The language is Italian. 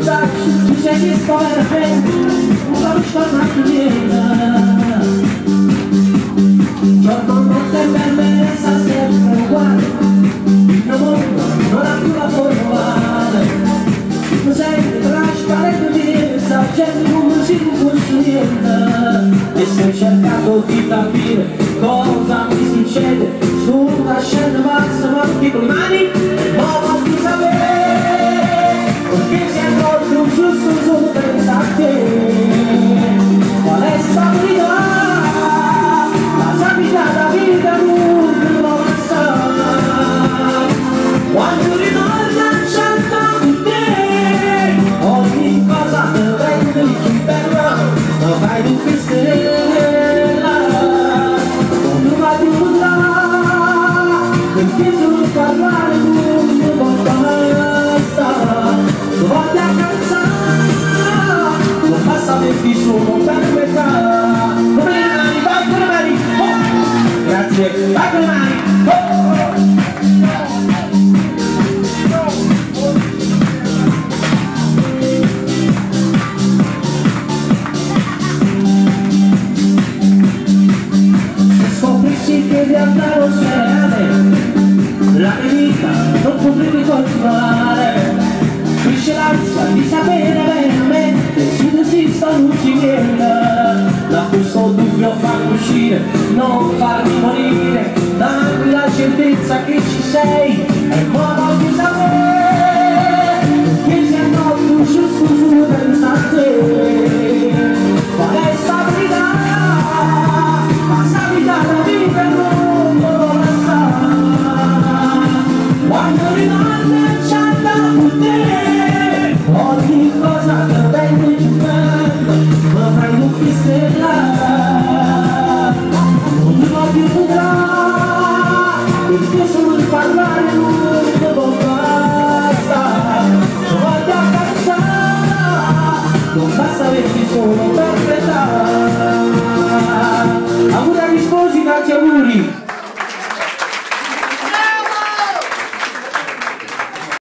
sai, ci sei visto veramente, non so risparmiato niente. Giorno notte per me sta sempre uguale, il mio mondo non ha più la forma uguale. Tu sei trasparente di sta gente non si conosce niente. E sto cercando di capire cosa mi succede su una scena bassa, ma piccole mani, ma non ti sapere perché si è proprio giusto solo pensa a te. Qual è stabilità? La stabilità da vita non lo basta. Quando ritorna certo con te, ogni cosa te rende più bella, lo fai tu che stella. Quando vai più là, perché solo parlare non basta. Tu voglia cansare, non basta averti solo per questa. Come le mani, vai con le mani, oh! Grazie, vai con le mani, oh! Che di andare a serale, la mia vita non potrei controllare. Cresce l'ansia di sapere veramente se esista o non ci viene. Da questo dubbio farmi uscire, non farmi morire, dammi la certezza che ci sei e il modo di sapere che se no tu giusto solo pensa a te. Qual è stabilità? La stabilità della vita non lo basta. Quando ritorna c'è da te, ogni cosa